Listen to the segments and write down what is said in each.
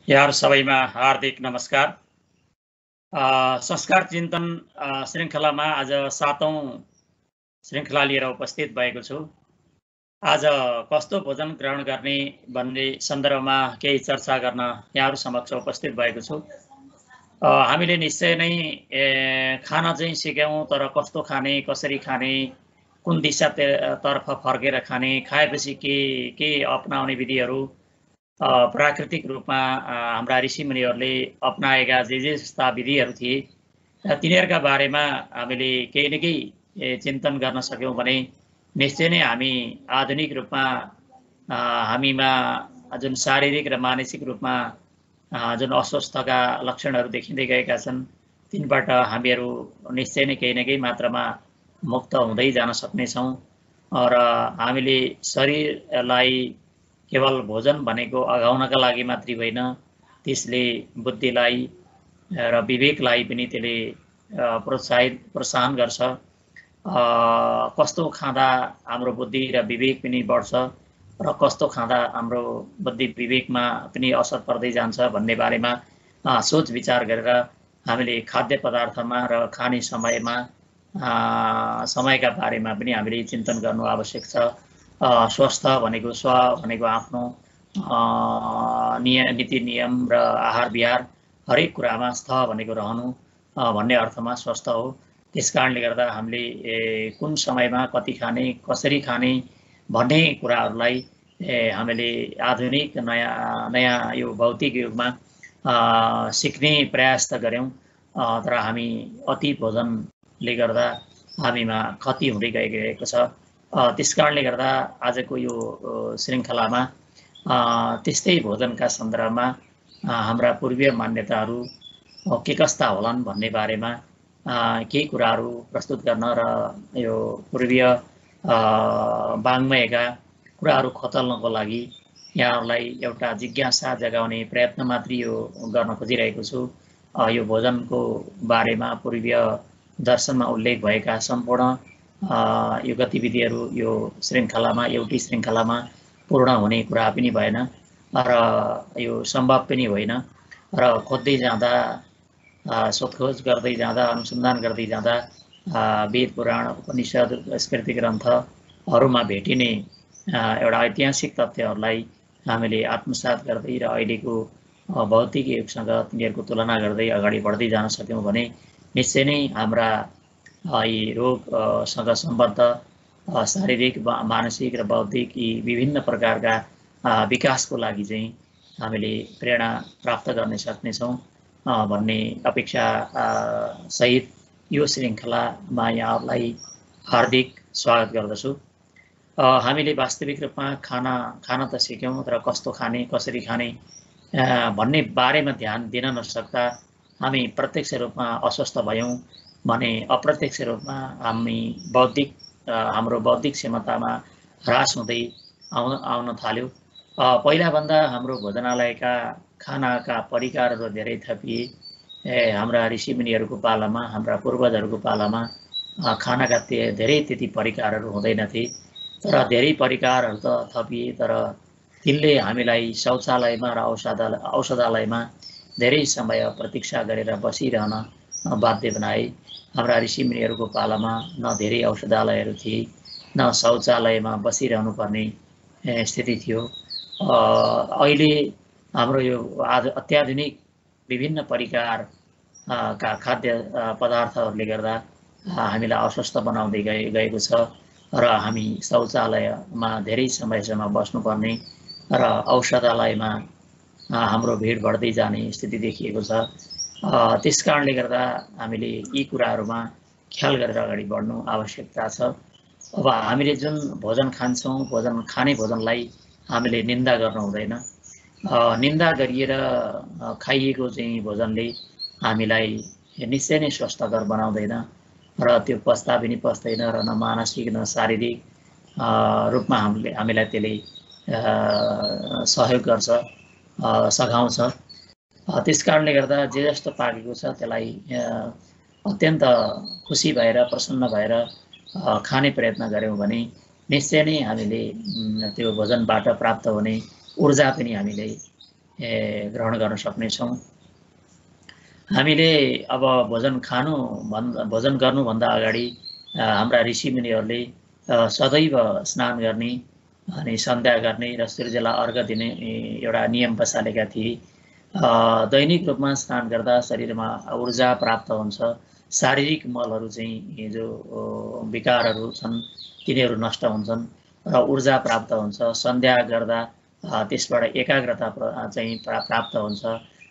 यार सबैमा हार्दिक नमस्कार। संस्कार चिन्तन श्रृङ्खलामा आज 7औं श्रृङ्खला लिएर उपस्थित भएको छु। आज कस्तो भोजन ग्रहण गर्ने भन्ने सन्दर्भमा केही चर्चा गर्न यहाँहरू समक्ष उपस्थित भएको छु। हामीले निश्चय नै खान चाहिँ सिक्यौँ, तर कस्तो खाने, कसरी खाने, कुन दिशातर्फ फर्केर खाने, खाएपछि के अपनाउने विधिहरू प्राकृतिक रूपमा हाम्रा ऋषिमुनिहरूले अपनाएका जे जस्ता विधिहरू थिए तिनीहरूका बारेमा हामीले केही न केही चिन्तन गर्न सक्यौँ भने निश्चय नै हामी आधुनिक रूपमा हामीमा जुन शारीरिक र मानसिक रूपमा जुन अस्वस्थका लक्षणहरू देखिँदै गएका छन् तिनबाट हामीहरू निश्चय नै केही न केही मात्रामा मुक्त हुँदै जान सक्नेछौँ। र हामीले शरीरलाई केवल भोजन भनेको अघाउनका लागि मात्रै होइन, त्यसले बुद्धिलाई र विवेकलाई पनि त्यसले प्रोत्साहन गर्छ। कस्तो खाँदा हाम्रो बुद्धि र विवेक पनि बढ्छ र कस्तो खाँदा हाम्रो बुद्धि विवेकमा पनि असर पर्दै जान्छ भन्ने बारेमा सोच विचार गरेर हामीले खाद्य पदार्थमा र खाने समयका बारेमा पनि हामीले चिन्तन गर्नु आवश्यक छ। स्वस्थ भनेको भनेको आफ्नो नीति नियम र आहार विहार हरेक कुरामा स्थ भनेको रहनु भन्ने अर्थमा स्वस्थ हो। त्यस कारणले गर्दा हामीले कुन समयमा कति खाने, कसरी खाने भन्ने कुराहरूलाई हामीले आधुनिक नयाँ यो भौतिक युगमा सिक्ने प्रयास त गऱ्यौँ, तर हामी अति भोजनले गर्दा हामीमा क्षति हुँदै गएको छ। त्यस कारणले गर्दा आजको यो श्रृङ्खलामा त्यस्तै भोजनका सन्दर्भमा हाम्रा पूर्वीय मान्यताहरू के कस्ता होलान् भन्ने बारेमा केही कुराहरू प्रस्तुत गर्न र यो पूर्वीय वाङ्मयका कुराहरू खोतल्नको लागि यहाँहरूलाई एउटा जिज्ञासा जगाउने प्रयत्न मात्रै यो गर्न खोजिरहेको छु। यो भोजनको बारेमा पूर्वीय दर्शनमा उल्लेख भएका सम्पूर्ण यो गतिविधिहरू यो श्रृङ्खलामा एउटै श्रृङ्खलामा पूर्ण हुने कुरा पनि भएन र यो सम्भव पनि होइन। र खोज्दै जाँदा, सोधखोज गर्दै जाँदा, अनुसन्धान गर्दै जाँदा वेद पुराण उपनिषद स्मृति ग्रन्थहरूमा भेटिने एउटा ऐतिहासिक तथ्यहरूलाई हामीले आत्मसात गर्दै र अहिलेको भौतिक युगसँग तिनीहरूको तुलना गर्दै अगाडि बढ्दै जान सक्यौँ भने निश्चय नै हाम्रा यी रोगसँग सम्बद्ध शारीरिक, मानसिक र बौद्धिक यी विभिन्न प्रकारका विकासको लागि चाहिँ हामीले प्रेरणा प्राप्त गर्न सक्नेछौँ भन्ने अपेक्षा सहित यो श्रृङ्खलामा यहाँहरूलाई हार्दिक स्वागत गर्दछु। हामीले वास्तविक रूपमा खान त सिक्यौँ, तर कस्तो खाने, कसरी खाने भन्ने बारेमा ध्यान दिन नसक्दा हामी प्रत्यक्ष रूपमा अस्वस्थ भयौँ भने अप्रत्यक्ष रूपमा हाम्रो बौद्धिक क्षमतामा ह्रास हुँदै आउन थाल्यो। पहिलाभन्दा हाम्रो भोजनालयका खानाका परिकारहरू धेरै थपिए। हाम्रा ऋषिमुनिहरूको पालामा, हाम्रा पूर्वजहरूको पालामा खानाका धेरै त्यति परिकारहरू हुँदैनथे, तर धेरै परिकारहरू त थपिए, तर तिनले हामीलाई शौचालयमा र औषधालयमा धेरै समय प्रतीक्षा गरेर बसिरहन बाध्य बनाए। हाम्रा ऋषिमुनिहरूको पालामा न धेरै औषधालयहरू थिए, न शौचालयमा बसिरहनु पर्ने स्थिति थियो। अहिले हाम्रो यो अत्याधुनिक विभिन्न परिकारका खाद्य पदार्थहरूले गर्दा हामीलाई अस्वस्थ बनाउँदै गएको छ र हामी शौचालयमा धेरै समयसम्म बस्नुपर्ने र औषधालयमा हाम्रो भिड बढ्दै जाने स्थिति देखिएको छ। त्यस कारणले गर्दा हामीले यी कुराहरूमा ख्याल गरेर अगाडि बढ्नु आवश्यकता छ। अब हामीले जुन भोजन खान्छौँ, खाने भोजनलाई हामीले निन्दा गर्नु हुँदैन। निन्दा गरिएर खाइएको चाहिँ भोजनले हामीलाई निश्चय नै स्वस्थकर बनाउँदैन र त्यो पच्दा पनि पच्दैन र न मानसिक न शारीरिक रूपमा हामीलाई त्यसले सहयोग गर्छ, सघाउँछ। त्यस कारणले गर्दा जे जस्तो पाकेको छ त्यसलाई अत्यन्त खुसी भएर, प्रसन्न भएर खाने प्रयत्न गऱ्यौँ भने निश्चय नै हामीले त्यो भोजनबाट प्राप्त हुने ऊर्जा पनि हामीले ग्रहण गर्न सक्नेछौँ। हामीले अब भोजन गर्नुभन्दा अगाडि हाम्रा ऋषिमुनिहरूले सदैव स्नान गर्ने अनि सन्ध्या गर्ने र सूर्यलाई अर्घ दिने एउटा नियम बसालेका थिए। दैनिक रूपमा स्नान गर्दा शरीरमा ऊर्जा प्राप्त हुन्छ, शारीरिक मलहरू चाहिँ जो विकारहरू छन् तिनीहरू नष्ट हुन्छन् र ऊर्जा प्राप्त हुन्छ। सन्ध्या गर्दा त्यसबाट एकाग्रता चाहिँ प्राप्त हुन्छ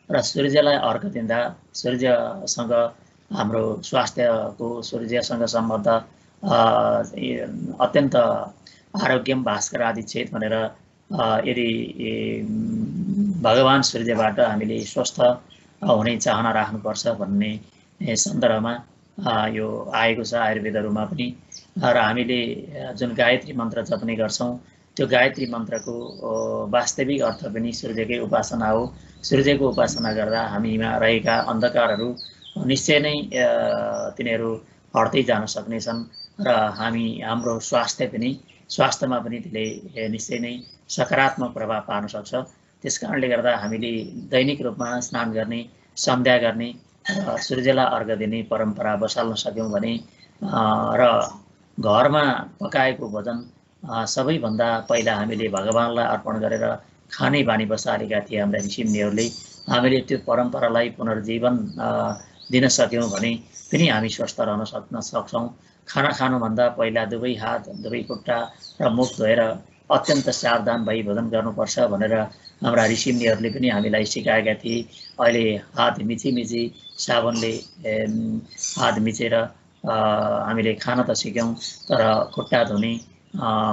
र सूर्यलाई अर्घ दिँदा सूर्यसँग हाम्रो स्वास्थ्यको सूर्यसँग सम्बद्ध अत्यन्त आरोग्यम भास्कर आदि चेत भनेर यदि भगवान सूर्यबाट हामीले स्वस्थ हुने चाहना राख्नुपर्छ भन्ने सन्दर्भमा यो आएको छ आयुर्वेदहरूमा पनि। र हामीले जुन गायत्री मन्त्र जप्ने गर्छौँ त्यो गायत्री मन्त्रको वास्तविक अर्थ पनि सूर्यकै उपासना हो। सूर्यको उपासना गर्दा हामीमा रहेका अन्धकारहरू निश्चय नै तिनीहरू हट्दै जान सक्नेछन् र हाम्रो स्वास्थ्यमा पनि त्यसले निश्चय नै सकारात्मक प्रभाव पार्न सक्छ। त्यसकारणले गर्दा हामीले दैनिक रूपमा स्नान गर्ने, सन्ध्या गर्ने र सूर्यलाई अर्घ दिने परम्परा बसाल्न सक्यौँ भने र घरमा पकाएको भोजन सबैभन्दा पहिला हामीले भगवानलाई अर्पण गरेर खाने बानी बसालेका थिए हाम्रा ऋषिमुनिहरूले। हामीले त्यो परम्परालाई पुनर्जीवन दिन सक्यौँ भने पनि हामी स्वस्थ रहन सक्छौँ। खाना खानुभन्दा पहिला दुवै हात, दुवै खुट्टा र मुख धोएर अत्यन्त सावधान भई भोजन गर्नुपर्छ भनेर हाम्रा ऋषिमुनिहरूले पनि हामीलाई सिकाएका थिए। अहिले हात मिची साबुनले हात मिचेर हामीले खान त सिक्यौँ, तर खुट्टा धुने,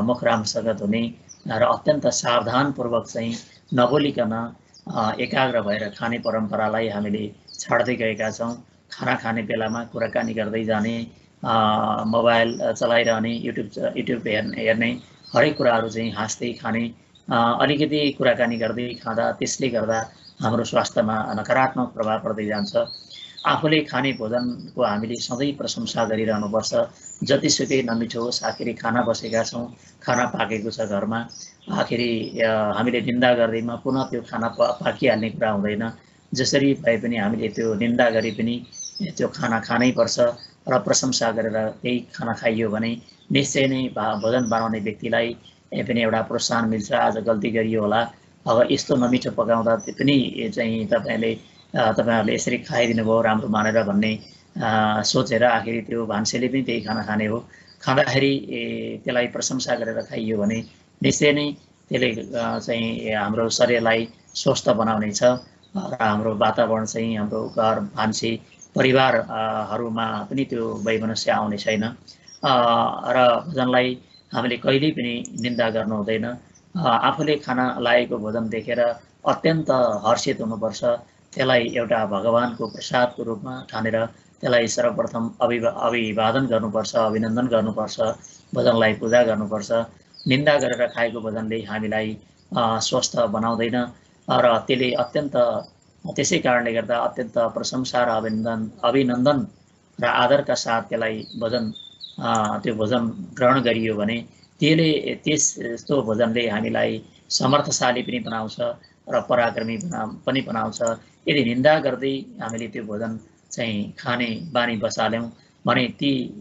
मुख राम्रोसँग धुने र अत्यन्त सावधानपूर्वक चाहिँ नबोलिकन एकाग्र भएर खाने परम्परालाई हामीले छाड्दै गएका छौँ। खाना खाने बेलामा कुराकानी गर्दै जाने, मोबाइल चलाइरहने, युट्युब हेर्ने, हरेक कुराहरू चाहिँ हाँस्दै खाने, अलिकति कुराकानी गर्दै खाँदा त्यसले गर्दा हाम्रो स्वास्थ्यमा नकारात्मक प्रभाव पर्दै जान्छ। आफूले खाने भोजनको हामीले सधैँ प्रशंसा गरिरहनुपर्छ। जतिसुकै नमिठो होस्, आखिरी खाना बसेका छौँ, खाना पाकेको छ घरमा, आखिरी हामीले निन्दा गर्दैमा पुनः त्यो खाना पाकिहाल्ने कुरा हुँदैन। जसरी भए पनि हामीले त्यो निन्दा गरे पनि त्यो खाना खानै पर्छ र प्रशंसा गरेर त्यही खाना खाइयो भने निश्चय नै भोजन बनाउने व्यक्तिलाई पनि एउटा प्रोत्साहन मिल्छ। आज गल्ती गरियो होला, अब यस्तो नमिठो पकाउँदा पनि चाहिँ तपाईँहरूले यसरी खाइदिनु भयो राम्रो मानेर भन्ने सोचेर आखिरी त्यो भान्सेले पनि त्यही खाना खाने हो। खाँदाखेरि त्यसलाई प्रशंसा गरेर खाइयो भने निश्चय नै त्यसले चाहिँ हाम्रो शरीरलाई स्वस्थ बनाउनेछ र हाम्रो वातावरण चाहिँ हाम्रो घर भान्से परिवारहरूमा पनि त्यो वैमनस्य आउने छैन। र भोजनलाई हामीले कहिल्यै पनि निन्दा गर्नु हुँदैन। आफूले खाना लागेको भोजन देखेर अत्यन्त हर्षित हुनुपर्छ। त्यसलाई एउटा भगवानको प्रसादको रूपमा ठानेर त्यसलाई सर्वप्रथम अभिवादन गर्नुपर्छ, अभिनन्दन गर्नुपर्छ, भोजनलाई पूजा गर्नुपर्छ। निन्दा गरेर खाएको भोजनले हामीलाई स्वस्थ बनाउँदैन र त्यसै कारणले गर्दा अत्यन्त प्रशंसा र अभिनन्दन र आदरका साथ त्यसलाई त्यो भोजन ग्रहण गरियो भने त्यस्तो भोजनले हामीलाई समर्थशाली पनि बनाउँछ र पराक्रमी पनि बनाउँछ। यदि निन्दा गर्दै हामीले त्यो भोजन चाहिँ खाने बानी बसाल्यौँ भने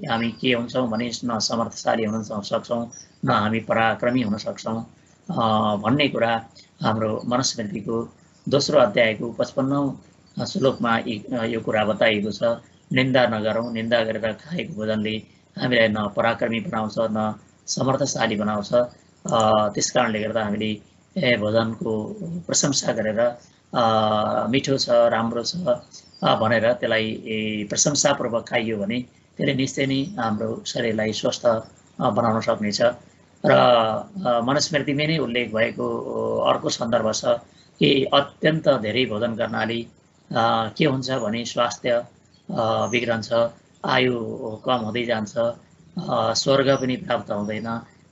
हामी के हुन्छौँ भने न समर्थशाली हुन सक्छौँ, न हामी पराक्रमी हुन सक्छौँ भन्ने कुरा हाम्रो मनुस्मृतिको दोस्रो अध्यायको 55औं श्लोकमा यो कुरा बताइएको छ। निन्दा नगरौँ, निन्दा गरेर खाएको भोजनले हामीलाई न पराक्रमी बनाउँछ न समर्थशाली बनाउँछ। त्यसकारणले गर्दा हामीले भोजनको प्रशंसा गरेर मिठो छ, राम्रो छ भनेर त्यसलाई प्रशंसापूर्वक खाइयो भने त्यसले निश्चय नै हाम्रो शरीरलाई स्वस्थ बनाउन सक्नेछ। र मनुस्मृतिमै नै उल्लेख भएको अर्को सन्दर्भ छ कि अत्यन्त धेरै भोजन गर्नाले के हुन्छ भने स्वास्थ्य बिग्रन्छ, आयु कम हुँदै जान्छ, स्वर्ग पनि प्राप्त हुँदैन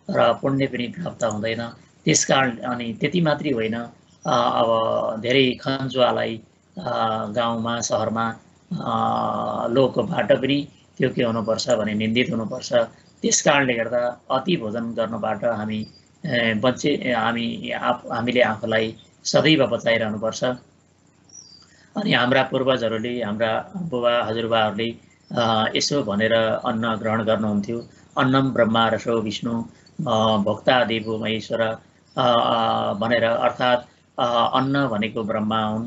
र पुण्य पनि प्राप्त हुँदैन। त्यसकारण अनि त्यति मात्रै होइन, अब धेरै खन्जुवालाई गाउँमा सहरमा लोकबाट पनि त्यो के हुनुपर्छ भने निन्दित हुनुपर्छ। त्यसकारणले गर्दा अति भोजन गर्नबाट हामीले आफूलाई सदैव बचाइरहनुपर्छ। अनि हाम्रा पूर्वजहरूले, हाम्रा बुबा हजुरबाहरूले यसो भनेर अन्न ग्रहण गर्नुहुन्थ्यो, अन्नम ब्रह्मा रसो विष्णु भोक्ता देवो महेश्वर भनेर। अर्थात् अन्न भनेको ब्रह्मा हुन्,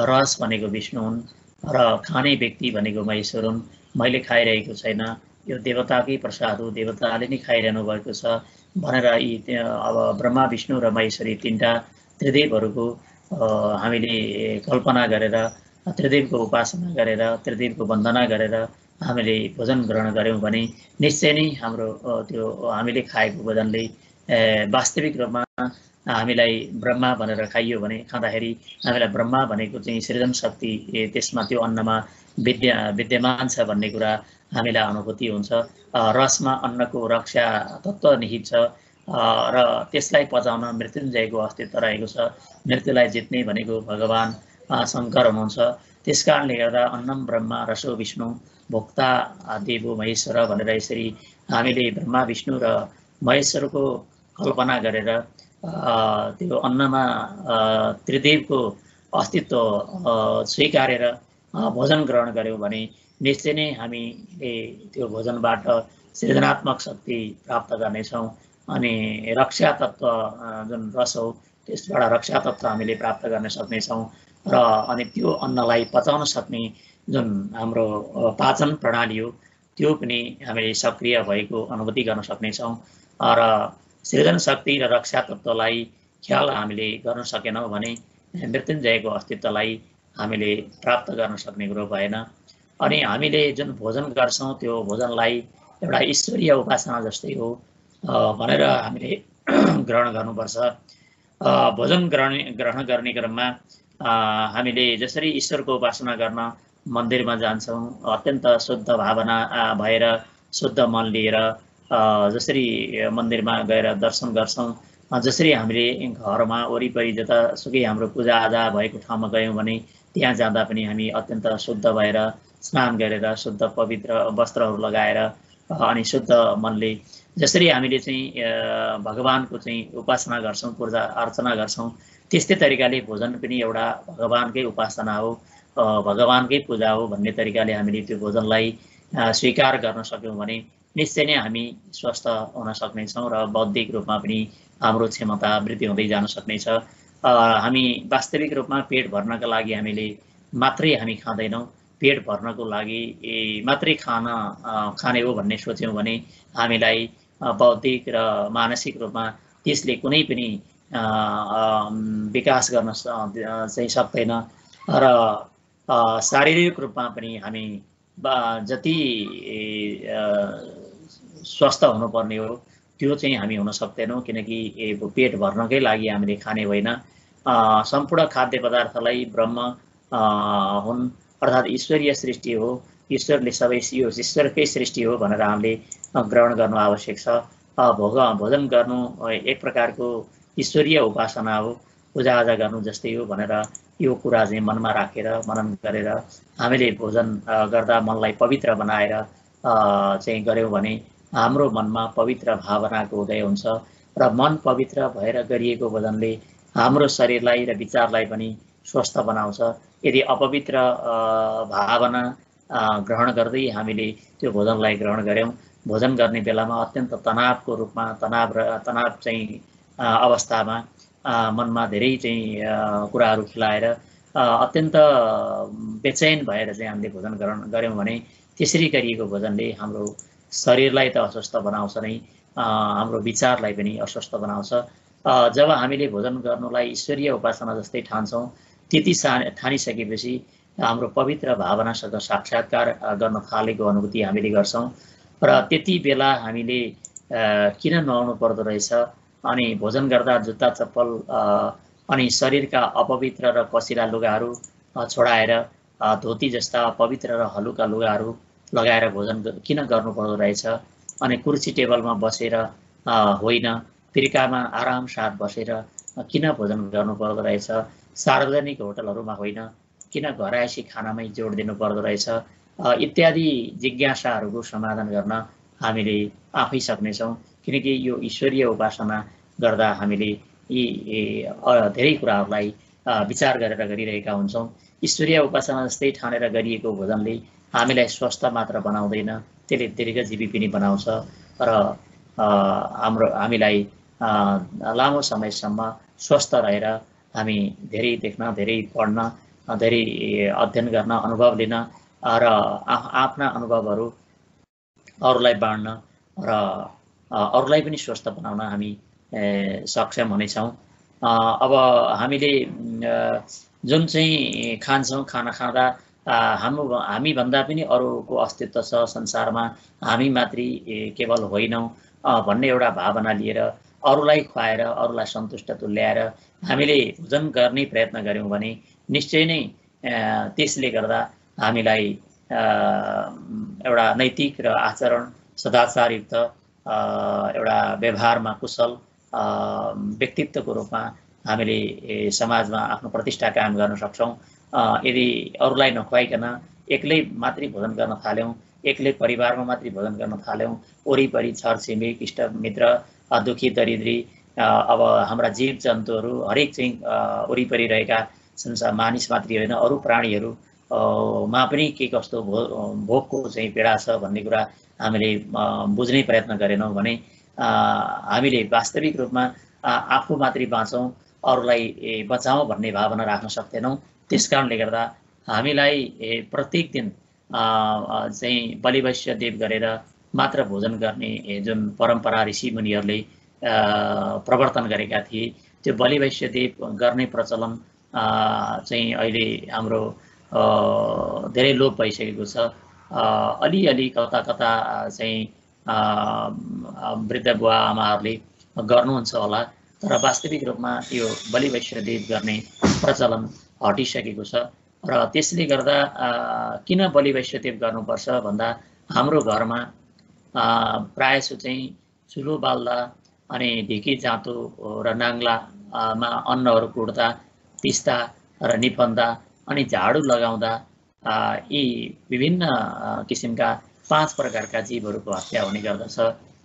रस भनेको विष्णु हुन् र खाने व्यक्ति भनेको महेश्वर हुन्। मैले खाइरहेको छैन, यो देवताकै प्रसाद हो, देवताले नै खाइरहनु भएको छ भनेर यी अब ब्रह्मा विष्णु र महेश्वरी तीनटा त्रिदेवहरूको हामीले कल्पना गरेर, त्रिदेवको उपासना गरेर, त्रिदेवको वन्दना गरेर हामीले भोजन ग्रहण गऱ्यौँ भने निश्चय नै हाम्रो त्यो हामीले खाएको भोजनले वास्तविक रूपमा हामीलाई ब्रह्मा भनेर खाइयो भने, खाँदाखेरि हामीलाई ब्रह्मा भनेको चाहिँ सृजन शक्ति त्यसमा त्यो अन्नमा विद्यमान छ भन्ने कुरा हामीलाई अनुभूति हुन्छ। रसमा अन्नको रक्षा तत्त्व निहित छ र त्यसलाई पचाउन मृत्युञ्जयको अस्तित्व रहेको छ। मृत्युलाई जित्ने भनेको भगवान् शङ्कर हुनुहुन्छ। त्यस कारणले गर्दा अन्नम ब्रह्मा रसो विष्णु भोक्ता देवो महेश्वर भनेर यसरी हामीले ब्रह्मा विष्णु र महेश्वरको कल्पना गरेर त्यो अन्नमा त्रिदेवको अस्तित्व स्वीकारेर भोजन ग्रहण गऱ्यौँ भने निश्चय नै हामीले त्यो भोजनबाट सृजनात्मक शक्ति प्राप्त गर्नेछौँ। अनि रक्षा तत्त्व जुन रस हो त्यसबाट रक्षा तत्त्व हामीले प्राप्त गर्न सक्नेछौँ र अनि त्यो अन्नलाई पचाउन सक्ने जुन हाम्रो पाचन प्रणाली हो त्यो पनि हामीले सक्रिय भएको अनुभूति गर्न सक्नेछौँ। र सृजन शक्ति र रक्षा तत्त्वलाई ख्याल हामीले गर्न सकेनौँ भने मृत्युञ्जयको अस्तित्वलाई हामीले प्राप्त गर्न सक्ने कुरो भएन। अनि हामीले जुन भोजन गर्छौँ त्यो भोजनलाई एउटा ईश्वरीय उपासना जस्तै हो भनेर हामीले ग्रहण गर्नुपर्छ। भोजन ग्रहण गर्ने क्रममा हामीले जसरी ईश्वरको उपासना गर्न मन्दिरमा जान्छौँ, अत्यन्त शुद्ध भावना भएर शुद्ध मन लिएर जसरी मन्दिरमा गएर दर्शन गर्छौँ, जसरी हामीले घरमा वरिपरि जतासुकै हाम्रो पूजाआजा भएको ठाउँमा गयौँ भने त्यहाँ जाँदा पनि हामी अत्यन्त शुद्ध भएर स्नान गरेर शुद्ध पवित्र वस्त्रहरू लगाएर अनि शुद्ध मनले जसरी हामीले चाहिँ भगवानको चाहिँ उपासना गर्छौँ, पूजा अर्चना गर्छौँ, त्यस्तै तरिकाले भोजन पनि एउटा भगवानकै उपासना हो, भगवानकै पूजा हो भन्ने तरिकाले हामीले त्यो भोजनलाई स्वीकार गर्न सक्यौँ भने निश्चय नै हामी स्वस्थ हुन सक्नेछौँ र बौद्धिक रूपमा पनि हाम्रो क्षमता वृद्धि हुँदै जान सक्नेछ। हामी वास्तविक रूपमा पेट भर्नका लागि हामीले मात्रै हामी खाँदैनौँ, पेट भर्नको लागि मात्रै खाने हो भन्ने सोच्यौँ भने हामीलाई बौद्धिक र मानसिक रूपमा त्यसले कुनै पनि विकास गर्न चाहिँ सक्दैन र शारीरिक रूपमा पनि हामी जति स्वस्थ हुनुपर्ने हो त्यो चाहिँ हामी हुन सक्दैनौँ, किनकि पेट भर्नकै लागि हामीले खाने होइन। सम्पूर्ण खाद्य पदार्थलाई ब्रह्म हुन् अर्थात् ईश्वरीय सृष्टि हो, ईश्वरले सबै यो ईश्वरकै सृष्टि हो भनेर हामीले ग्रहण गर्नु आवश्यक छ। भोजन गर्नु एक प्रकारको ईश्वरीय उपासना हो, पूजाआजा गर्नु जस्तै हो भनेर यो कुरा चाहिँ मनमा राखेर मनन गरेर हामीले भोजन गर्दा मनलाई पवित्र बनाएर चाहिँ गऱ्यौँ भने हाम्रो मनमा पवित्र भावनाको उदय हुन्छ र मन पवित्र भएर गरिएको भोजनले हाम्रो शरीरलाई र विचारलाई पनि स्वस्थ बनाउँछ। यदि अपवित्र भावना ग्रहण गर्दै हामीले त्यो भोजनलाई ग्रहण गऱ्यौँ, भोजन गर्ने बेलामा अत्यन्त तनावको रूपमा तनाव चाहिँ अवस्थामा मनमा धेरै चाहिँ कुराहरू खेलाएर अत्यन्त बेचैन भएर चाहिँ हामीले भोजन ग्रहण गऱ्यौँ भने त्यसरी गरिएको भोजनले हाम्रो शरीरलाई त अस्वस्थ बनाउँछ नै, हाम्रो विचारलाई पनि अस्वस्थ बनाउँछ। जब हामीले भोजन गर्नुलाई ईश्वरीय उपासना जस्तै ठान्छौँ त्यति ठानिसकेपछि हाम्रो पवित्र भावनासँग साक्षात्कार गर्न थालेको अनुभूति हामीले गर्छौँ र त्यति बेला हामीले किन नुहाउनु पर्दो रहेछ, अनि भोजन गर्दा जुत्ता चप्पल अनि शरीरका अपवित्र र पसिला लुगाहरू छोडाएर धोती जस्ता पवित्र र हलुका लुगाहरू लगाएर भोजन किन गर्नुपर्दो रहेछ, अनि कुर्सी टेबलमा बसेर होइन फिर्कामा आराम साथ बसेर किन भोजन गर्नुपर्दो रहेछ, सार्वजनिक होटलहरूमा होइन किन घरायसी खानामै जोड दिनु पर्दो रहेछ इत्यादि जिज्ञासाहरूको समाधान गर्न हामीले आफै सक्नेछौँ। किनकि यो ईश्वरीय उपासना गर्दा हामीले यी धेरै कुराहरूलाई विचार गरेर गरिरहेका हुन्छौँ। ईश्वरीय उपासना जस्तै ठानेर गरिएको भोजनले हामीलाई स्वस्थ मात्र बनाउँदैन, त्यसले दीर्घजीवी पनि बनाउँछ र हामीलाई लामो समयसम्म स्वस्थ रहेर हामी धेरै देख्न, धेरै पढ्न, धेरै अध्ययन गर्न, अनुभव लिन र आफ्ना अनुभवहरू अरूलाई बाँड्न र अरूलाई पनि स्वस्थ बनाउन हामी सक्षम हुनेछौँ। अब हामीले जुन चाहिँ खान्छौँ, खाना खाँदा हामीभन्दा पनि अरूको अस्तित्व छ संसारमा, हामी मात्रै केवल होइनौँ भन्ने एउटा भावना लिएर अरूलाई खुवाएर, अरूलाई सन्तुष्ट तुल्याएर हामीले भोजन गर्ने प्रयत्न गऱ्यौँ भने निश्चय नै त्यसले गर्दा हामीलाई एउटा नैतिक र आचरण सदाचारयुक्त एउटा व्यवहारमा कुशल व्यक्तित्वको रूपमा हामीले समाजमा आफ्नो प्रतिष्ठा कायम गर्न सक्छौँ। यदि अरूलाई नखुवाइकन एक्लै मात्रै भोजन गर्न थाल्यौँ, एक्लै परिवारमा मात्रै भोजन गर्न थाल्यौँ, वरिपरि छरछिमेक इष्टमित्र दुखी दरिद्री अब हाम्रा जीव जन्तुहरू हरेक चाहिँ वरिपरि रहेका संसार मानिस मात्रै होइन अरू प्राणीहरू मा पनि के कस्तो भोकको चाहिँ पीडा छ भन्ने कुरा हामीले बुझ्ने प्रयत्न गरेनौँ भने हामीले वास्तविक रूपमा आफू मात्रै बाँचौँ, अरूलाई बचाउँ भन्ने भावना राख्न सक्दैनौँ। त्यसकारणले गर्दा हामीलाई प्रत्येक दिन चाहिँ बलि वैश्य देव गरेर मात्र भोजन गर्ने जुन परम्परा ऋषिमुनिहरूले प्रवर्तन गरेका थिए, त्यो बलि वैश्य देव गर्ने प्रचलन चाहिँ अहिले हाम्रो धेरै लोप भइसकेको छ। अलिअलि कता कता चाहिँ वृद्ध बुवा आमाहरूले गर्नुहुन्छ होला, तर वास्तविक रूपमा यो बलि वैश्य देव गर्ने प्रचलन हटिसकेको छ। र त्यसले गर्दा किन बलि वैश्य देव गर्नुपर्छ भन्दा हाम्रो घरमा प्रायःसो चाहिँ चुलो बाल्दा अनि ढिकी जाँतो र नाङ्लामा अन्नहरू कुट्दा, पिस्दा र निपन्दा अनि झाडु लगाउँदा यी विभिन्न किसिमका 5 प्रकारका जीवहरूको हत्या हुने गर्दछ।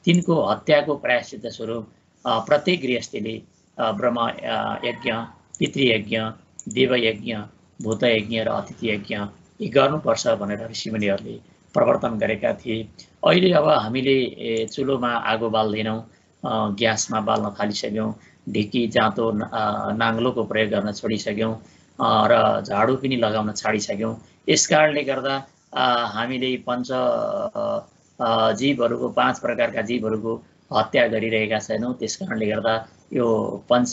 तिनको हत्याको प्रायश्चित्त स्वरूप प्रत्येक गृहस्थीले ब्रह्म यज्ञ, पितृयज्ञ, देवयज्ञ, भूतयज्ञ र अतिथि यज्ञ यी गर्नुपर्छ भनेर ऋषिमुनिहरूले प्रवर्तन गरेका थिए। अहिले अब हामीले चुलोमा आगो बाल्दैनौँ, ग्यासमा बाल्न थालिसक्यौँ, ढिकी जाँतो नाङ्लोको प्रयोग गर्न छोडिसक्यौँ र झाडु पनि लगाउन छाडिसक्यौँ। यस कारणले गर्दा हामीले पञ्च जीवहरूको 5 प्रकारका जीवहरूको हत्या गरिरहेका छैनौँ। त्यस कारणले गर्दा यो पञ्च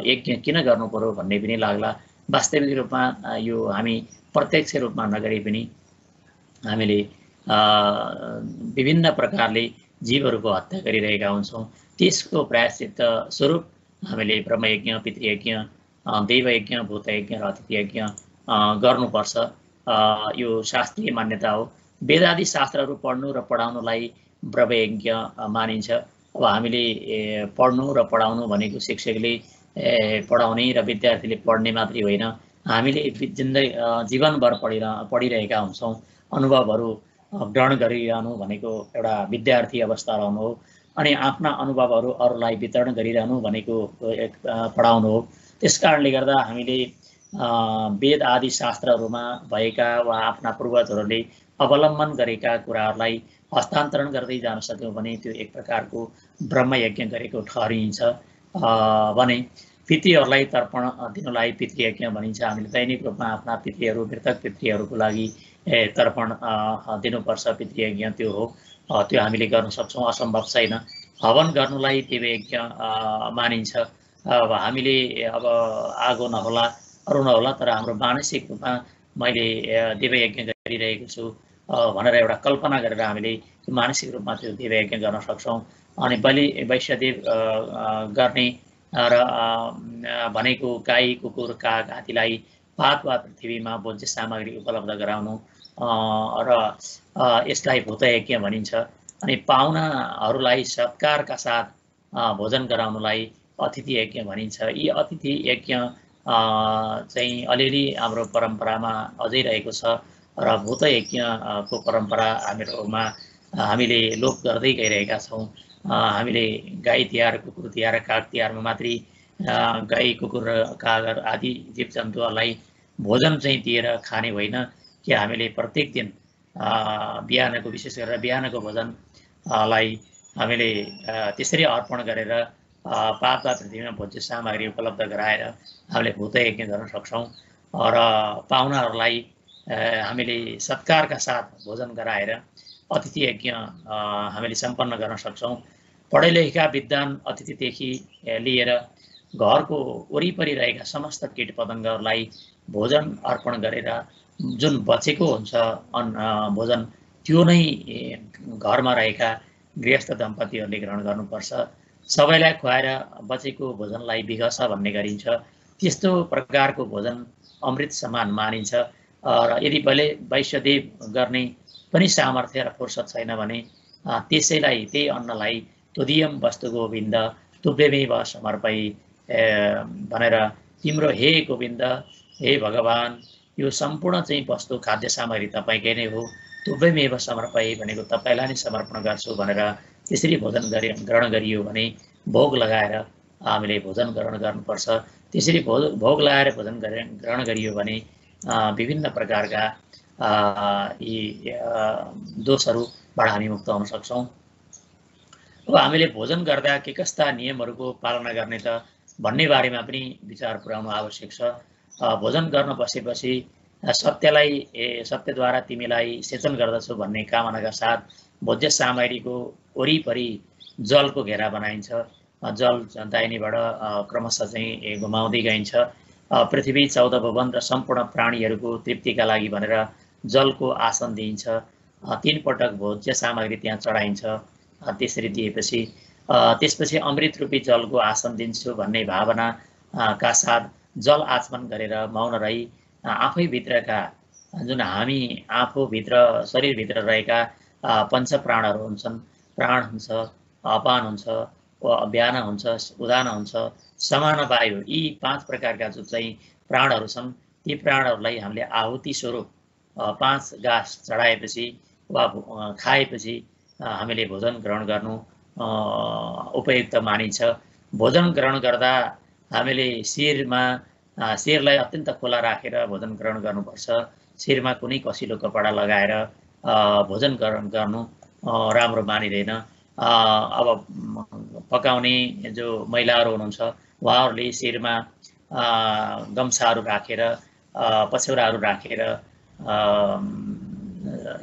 यज्ञ किन गर्नु पर्यो भन्ने पनि लाग्ला। वास्तविक रूपमा यो हामी प्रत्यक्ष रूपमा नगरे पनि हामीले विभिन्न प्रकारले जीवहरूको हत्या गरिरहेका हुन्छौँ। त्यसको प्रायश्चित्त स्वरूप हामीले ब्रह्मयज्ञ, पितृयज्ञ, देवयज्ञ, भूतयज्ञ र अतिथि यज्ञ गर्नुपर्छ। यो शास्त्रीय मान्यता हो। वेदादि शास्त्रहरू पढ्नु र पढाउनुलाई ब्रह्मयज्ञ मानिन्छ। अब हामीले पढ्नु र पढाउनु भनेको शिक्षकले पढाउने र विद्यार्थीले पढ्ने मात्रै होइन, हामीले जीवनभर पढिरहेका हुन्छौँ। अनुभवहरू ग्रहण गरिरहनु भनेको एउटा विद्यार्थी अवस्था रहनु हो, अनि आफ्ना अनुभवहरू अरूलाई वितरण गरिरहनु भनेको एक पढाउनु हो। त्यस कारणले गर्दा हामीले वेद आदि शास्त्रहरूमा भएका वा आफ्ना पूर्वजहरूले अवलम्बन गरेका कुराहरूलाई हस्तान्तरण गर्दै जान सक्यौँ भने त्यो एक प्रकारको ब्रह्मयज्ञ गरेको ठहरिन्छ। भने पितृहरूलाई तर्पण दिनलाई पितृयज्ञ भनिन्छ। हामीले दैनिक रूपमा आफ्ना पितृहरू, मृतक पितृहरूको लागि तर्पण दिनुपर्छ, पितृयज्ञ त्यो हो। त्यो हामीले गर्न सक्छौँ, असम्भव छैन। हवन गर्नुलाई देवयज्ञ मानिन्छ। अब हामीले अब आगो नहोला, अरू नहोला, तर हाम्रो मानसिक रूपमा मैले देवयज्ञ गरिरहेको छु भनेर एउटा कल्पना गरेर हामीले मानसिक रूपमा त्यो देवयज्ञ गर्न सक्छौँ। अनि बलि वैश्यदेव गर्ने र भनेको गाई, कुकुर, काग आदिलाई पात वा पृथ्वीमा भोज्य सामग्री उपलब्ध गराउनु र यसलाई भूतयज्ञ भनिन्छ। अनि पाहुनाहरूलाई सत्कारका साथ भोजन गराउनुलाई अतिथि यज्ञ भनिन्छ। यी अतिथि यज्ञ चाहिँ अलिअलि हाम्रो परम्परामा अझै रहेको छ र भूतयज्ञको परम्परा हामीहरूमा हामीले लोप गर्दै गइरहेका छौँ। हामीले गाई तिहार, कुकुर तिहार, काग तिहारमा मात्रै गाई कुकुर र काग आदि जीवजन्तुहरूलाई भोजन चाहिँ दिएर खाने होइन कि हामीले प्रत्येक दिन बिहानको विशेष गरेर बिहानको भोजनलाई हामीले त्यसरी अर्पण गरेर पापा पृथ्वीमा भोज्य सामग्री उपलब्ध गराएर हामीले भूतयज्ञ गर्न सक्छौँ र पाहुनाहरूलाई हामीले सत्कारका साथ भोजन गराएर अतिथि यज्ञ हामीले सम्पन्न गर्न सक्छौँ। पढे लेखेका विद्वान अतिथिदेखि लिएर घरको वरिपरि रहेका समस्त कीट पतङ्गहरूलाई भोजन अर्पण गरेर जुन बचेको हुन्छ भोजन त्यो नै घरमा रहेका गृहस्थ दम्पतिहरूले ग्रहण गर्नुपर्छ। सबैलाई खुवाएर बचेको भोजनलाई विघस भन्ने गरिन्छ। त्यस्तो प्रकारको भोजन अमृत समान मानिन्छ र यदि वैश्यदेव गर्ने पनि सामर्थ्य र फुर्सद छैन भने त्यसैलाई त्यही अन्नलाई तुदियम वस्तु गोविन्द तुभ्यमेव समर्पयि भनेर तिम्रो हे गोविन्द हे भगवान यो सम्पूर्ण चाहिँ वस्तु खाद्य सामग्री तपाईँकै नै हो, तुभ्यमेव समर्पयि भनेको तपाईँलाई नै समर्पण गर्छु भनेर त्यसरी भोजन ग्रहण गरियो भने भोग लगाएर हामीले भोजन ग्रहण गर्नुपर्छ। त्यसरी भोग लगाएर भोजन ग्रहण गरियो भने विभिन्न प्रकारका यी दोषहरूबाट हामी मुक्त हुन सक्छौँ। अब हामीले भोजन गर्दा के कस्ता नियमहरूको पालना गर्ने त भन्ने बारेमा पनि विचार पुर्याउनु आवश्यक छ। भोजन गर्न बसेपछि सत्यद्वारा तिमीलाई सेचन गर्दछु भन्ने कामनाका साथ भोज्य सामग्रीको वरिपरि जलको घेरा बनाइन्छ। जल दाहिनेबाट क्रमशः चाहिँ घुमाउँदै गइन्छ। पृथ्वी 14 भुवन र सम्पूर्ण प्राणीहरूको तृप्तिका लागि भनेर जलको आसन दिइन्छ। 3 पटक भोज्य सामग्री त्यहाँ चढाइन्छ। त्यसरी दिएपछि त्यसपछि अमृत रूपी जलको आसन दिन्छु भन्ने भावनाका साथ जल आचमन गरेर मौन रही आफै भित्रका जुन हामी आफूभित्र शरीरभित्र रहेका पञ्चप्राणहरू हुन्छन्, प्राण हुन्छ, अपान हुन्छ, व्यान हुन्छ, उदान हुन्छ, समान वायु, यी 5 प्रकारका जो चाहिँ प्राणहरू छन् ती प्राणहरूलाई हामीले आहुति स्वरूप 5 गाँस चढाएपछि वा खाएपछि हामीले भोजन ग्रहण गर्नु उपयुक्त मानिन्छ। भोजन ग्रहण गर्दा हामीले शिरलाई अत्यन्त खुला राखेर भोजन ग्रहण गर्नुपर्छ। शिरमा कुनै कसिलो कपडा लगाएर भोजन ग्रहण गर्नु राम्रो मानिँदैन। अब पकाउने जो महिलाहरू हुनुहुन्छ उहाँहरूले शिरमा गम्छाहरू राखेर पछौराहरू राखेर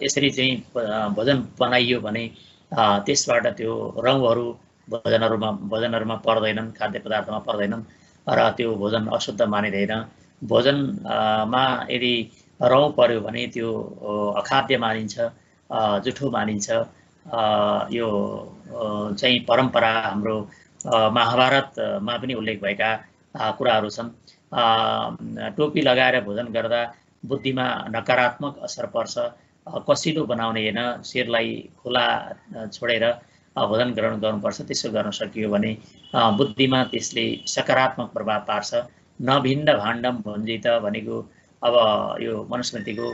यसरी चाहिँ भोजन बनाइयो भने त्यसबाट त्यो रौँहरू भोजनहरूमा पर्दैनन्, खाद्य पदार्थमा पर्दैनन् र त्यो भोजन अशुद्ध मानिँदैन। भोजनमा यदि रौँ पर्यो भने त्यो अखाद्य मानिन्छ, जुठो मानिन्छ। यो चाहिँ परम्परा हाम्रो महाभारतमा पनि उल्लेख भएका कुराहरू छन्। टोपी लगाएर भोजन गर्दा बुद्धिमा नकारात्मक असर पर्छ। कसिलो बनाउने होइन, शिरलाई खुला छोडेर भोजन ग्रहण गर्नुपर्छ। त्यसो गर्न सकियो भने बुद्धिमा त्यसले सकारात्मक प्रभाव पार्छ। नभिन्न भाण्डम भुञ्जित भनेको अब यो मनुस्मृतिको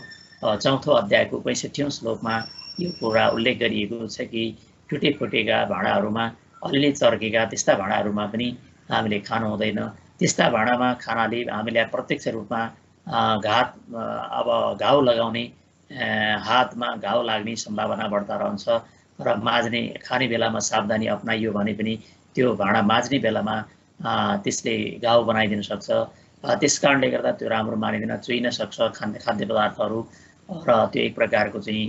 4औं अध्यायको 65औं श्लोकमा यो कुरा उल्लेख गरिएको छ कि टुटे फुटेका भाँडाहरूमा अलिअलि चर्केका त्यस्ता भाँडाहरूमा पनि हामीले खानु हुँदैन। त्यस्ता भाँडामा खानाले हामीलाई प्रत्यक्ष रूपमा अब घाउ लगाउने, हातमा घाउ लाग्ने सम्भावना बढ्ता रहन्छ र खाने बेलामा सावधानी अपनाइयो भने पनि त्यो भाँडा माझ्ने बेलामा त्यसले घाउ बनाइदिन सक्छ। त्यस कारणले गर्दा त्यो राम्रो मानिँदैन, चुइन सक्छ खाद्य पदार्थहरू र त्यो एक प्रकारको चाहिँ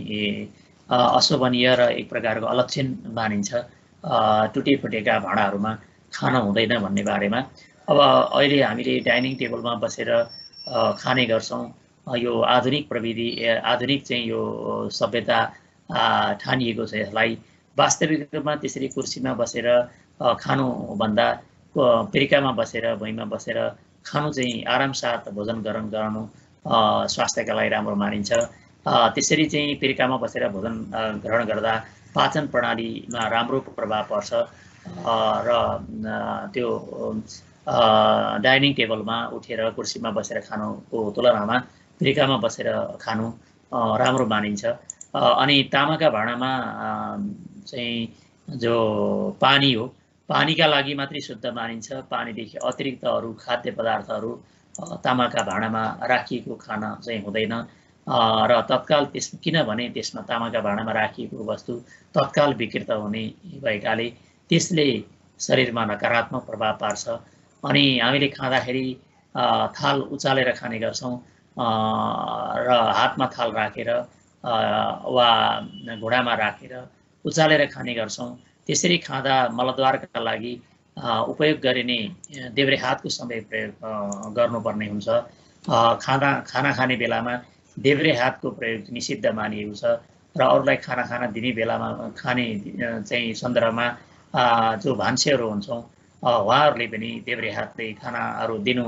अशोभनीय र एक प्रकारको अलक्षण मानिन्छ। टुटे फुटेका भाँडाहरूमा खान हुँदैन भन्ने बारेमा अब अहिले हामीले डाइनिङ टेबलमा बसेर खाने गर्छौँ। यो आधुनिक प्रविधि, आधुनिक चाहिँ यो सभ्यता ठानिएको छ। यसलाई वास्तविक रूपमा त्यसरी कुर्सीमा बसेर खानुभन्दा पिरिकामा बसेर भुइँमा बसेर खानु चाहिँ आरामसाथ भोजन गर्नु स्वास्थ्यका लागि राम्रो मानिन्छ। त्यसरी चाहिँ पिरिकामा बसेर भोजन ग्रहण गर्दा पाचन प्रणालीमा राम्रो प्रभाव पर्छ र त्यो डाइनिङ टेबलमा उठेर कुर्सीमा बसेर खानुको तुलनामा पिरिकामा बसेर खानु राम्रो मानिन्छ। अनि तामाका भाँडामा चाहिँ जो पानी हो पानीका लागि मात्रै शुद्ध मानिन्छ। पानीदेखि अतिरिक्त अरू खाद्य पदार्थहरू तामाका भाँडामा राखिएको खान चाहिँ हुँदैन र तत्काल किनभने त्यसमा तामाका भाँडामा राखिएको वस्तु तत्काल विकृत हुने भएकाले त्यसले शरीरमा नकारात्मक प्रभाव पार्छ। अनि हामीले खाँदाखेरि थाल उचालेर खाने गर्छौँ र हातमा थाल राखेर वा घुँडामा राखेर उचालेर खाने गर्छौँ। त्यसरी खाँदा मलद्वारका लागि उपयोग गरिने देब्रे हातको समय प्रयोग गर्नुपर्ने हुन्छ। खाना खाने बेलामा देब्रे हातको प्रयोग निषिद्ध मानिएको छ र अरूलाई खाना दिने बेलामा खाने चाहिँ सन्दर्भमा जो भान्सेहरू हुन्छौँ उहाँहरूले पनि देब्रे हातले खानाहरू दिनु